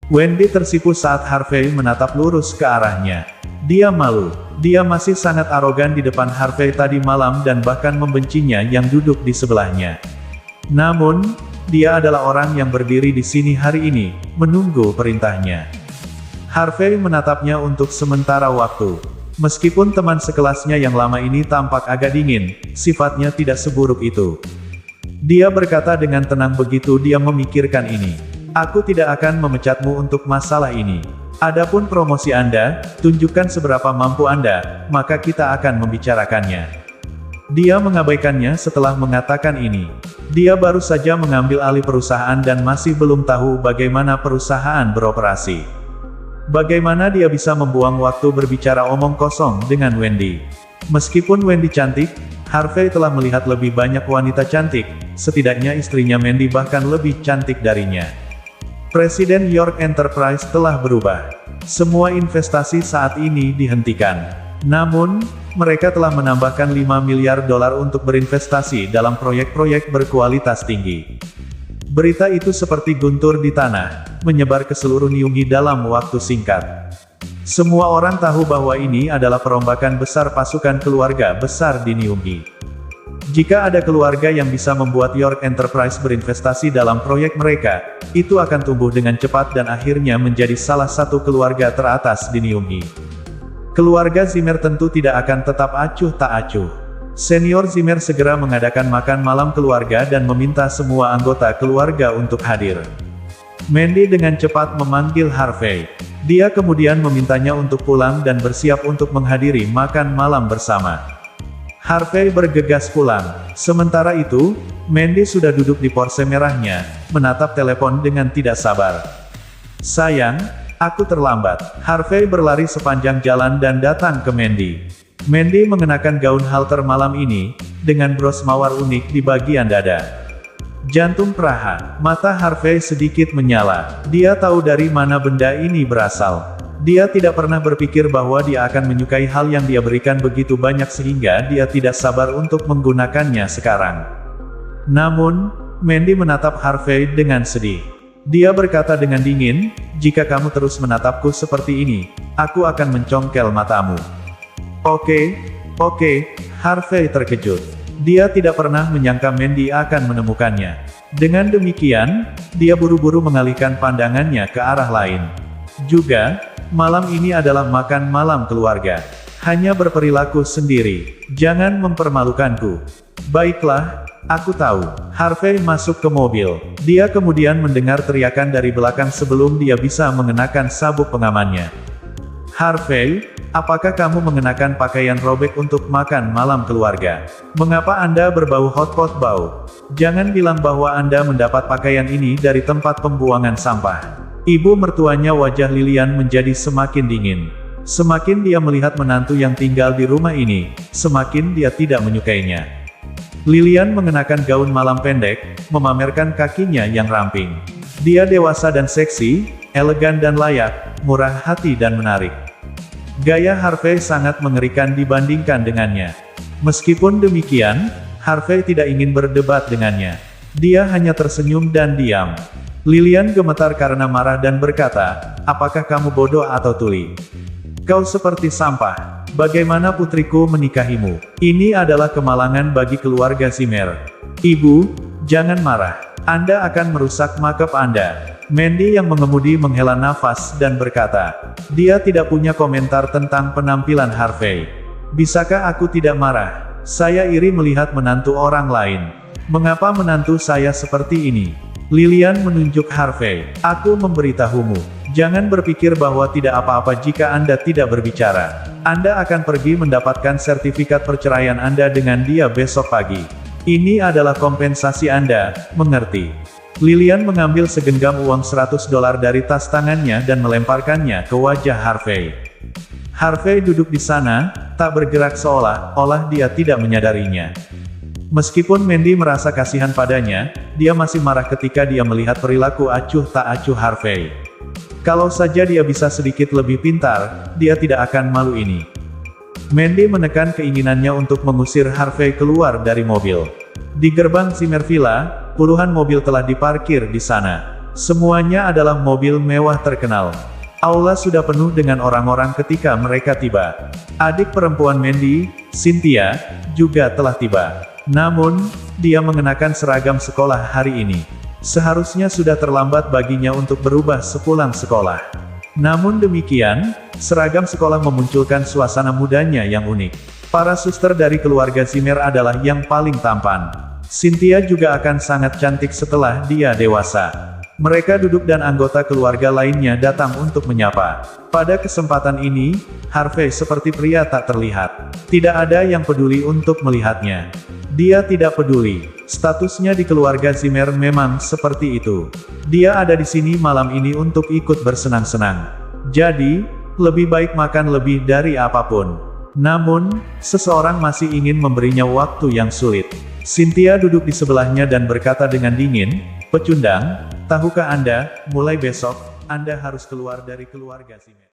Wendy tersipu saat Harvey menatap lurus ke arahnya. Dia malu. Dia masih sangat arogan di depan Harvey tadi malam dan bahkan membencinya yang duduk di sebelahnya. Namun, dia adalah orang yang berdiri di sini hari ini, menunggu perintahnya. Harvey menatapnya untuk sementara waktu. Meskipun teman sekelasnya yang lama ini tampak agak dingin, sifatnya tidak seburuk itu. Dia berkata dengan tenang begitu dia memikirkan ini. Aku tidak akan memecatmu untuk masalah ini. Adapun promosi Anda, tunjukkan seberapa mampu Anda, maka kita akan membicarakannya. Dia mengabaikannya setelah mengatakan ini. Dia baru saja mengambil alih perusahaan dan masih belum tahu bagaimana perusahaan beroperasi. Bagaimana dia bisa membuang waktu berbicara omong kosong dengan Wendy. Meskipun Wendy cantik, Harvey telah melihat lebih banyak wanita cantik, setidaknya istrinya Mandy bahkan lebih cantik darinya. Presiden York Enterprise telah berubah. Semua investasi saat ini dihentikan. Namun, mereka telah menambahkan $5 miliar untuk berinvestasi dalam proyek-proyek berkualitas tinggi. Berita itu seperti guntur di tanah, menyebar ke seluruh Niungi dalam waktu singkat. Semua orang tahu bahwa ini adalah perombakan besar pasukan keluarga besar di Niungi. Jika ada keluarga yang bisa membuat York Enterprise berinvestasi dalam proyek mereka, itu akan tumbuh dengan cepat dan akhirnya menjadi salah satu keluarga teratas di Niungi. Keluarga Zimmer tentu tidak akan tetap acuh tak acuh. Senior Zimmer segera mengadakan makan malam keluarga dan meminta semua anggota keluarga untuk hadir. Mandy dengan cepat memanggil Harvey. Dia kemudian memintanya untuk pulang dan bersiap untuk menghadiri makan malam bersama. Harvey bergegas pulang. Sementara itu, Mandy sudah duduk di porse merahnya, menatap telepon dengan tidak sabar. Sayang, aku terlambat. Harvey berlari sepanjang jalan dan datang ke Mandy. Mandy mengenakan gaun halter malam ini, dengan bros mawar unik di bagian dada. Jantung Praha, mata Harvey sedikit menyala. Dia tahu dari mana benda ini berasal. Dia tidak pernah berpikir bahwa dia akan menyukai hal yang dia berikan begitu banyak sehingga dia tidak sabar untuk menggunakannya sekarang. Namun, Mandy menatap Harvey dengan sedih. Dia berkata dengan dingin, jika kamu terus menatapku seperti ini, aku akan mencongkel matamu. Oke, Harvey terkejut. Dia tidak pernah menyangka Mandy akan menemukannya. Dengan demikian, dia buru-buru mengalihkan pandangannya ke arah lain. Juga, malam ini adalah makan malam keluarga. Hanya berperilaku sendiri. Jangan mempermalukanku. Baiklah, aku tahu. Harvey masuk ke mobil. Dia kemudian mendengar teriakan dari belakang sebelum dia bisa mengenakan sabuk pengamannya. Harvey, apakah kamu mengenakan pakaian robek untuk makan malam keluarga? Mengapa Anda berbau hotpot bau? Jangan bilang bahwa Anda mendapat pakaian ini dari tempat pembuangan sampah. Ibu mertuanya wajah Lilian menjadi semakin dingin. Semakin dia melihat menantu yang tinggal di rumah ini, semakin dia tidak menyukainya. Lilian mengenakan gaun malam pendek, memamerkan kakinya yang ramping. Dia dewasa dan seksi, elegan dan layak, murah hati dan menarik. Gaya Harvey sangat mengerikan dibandingkan dengannya. Meskipun demikian, Harvey tidak ingin berdebat dengannya. Dia hanya tersenyum dan diam. Lilian gemetar karena marah dan berkata, apakah kamu bodoh atau tuli? Kau seperti sampah. Bagaimana putriku menikahimu? Ini adalah kemalangan bagi keluarga Zimmer. Ibu, jangan marah. Anda akan merusak makeup Anda. Mandy yang mengemudi menghela nafas dan berkata, dia tidak punya komentar tentang penampilan Harvey. Bisakah aku tidak marah? Saya iri melihat menantu orang lain. Mengapa menantu saya seperti ini? Lilian menunjuk Harvey. Aku memberitahumu. Jangan berpikir bahwa tidak apa-apa jika Anda tidak berbicara. Anda akan pergi mendapatkan sertifikat perceraian Anda dengan dia besok pagi. Ini adalah kompensasi Anda, mengerti? Lilian mengambil segenggam uang $100 dari tas tangannya dan melemparkannya ke wajah Harvey. Harvey duduk di sana, tak bergerak seolah-olah dia tidak menyadarinya. Meskipun Mandy merasa kasihan padanya, dia masih marah ketika dia melihat perilaku acuh tak acuh Harvey. Kalau saja dia bisa sedikit lebih pintar, dia tidak akan malu ini. Mandy menekan keinginannya untuk mengusir Harvey keluar dari mobil. Di gerbang Zimmer Villa, puluhan mobil telah diparkir di sana. Semuanya adalah mobil mewah terkenal. Aula sudah penuh dengan orang-orang ketika mereka tiba. Adik perempuan Mandy, Cynthia, juga telah tiba. Namun, dia mengenakan seragam sekolah hari ini. Seharusnya sudah terlambat baginya untuk berubah sepulang sekolah. Namun demikian, seragam sekolah memunculkan suasana mudanya yang unik. Para suster dari keluarga Zimmer adalah yang paling tampan. Cynthia juga akan sangat cantik setelah dia dewasa. Mereka duduk dan anggota keluarga lainnya datang untuk menyapa. Pada kesempatan ini, Harvey seperti pria tak terlihat. Tidak ada yang peduli untuk melihatnya. Dia tidak peduli. Statusnya di keluarga Zimmer memang seperti itu. Dia ada di sini malam ini untuk ikut bersenang-senang. Jadi, lebih baik makan lebih dari apapun. Namun, seseorang masih ingin memberinya waktu yang sulit. Cynthia duduk di sebelahnya dan berkata dengan dingin, "Pecundang, tahukah Anda, mulai besok, Anda harus keluar dari keluarga Zimmer."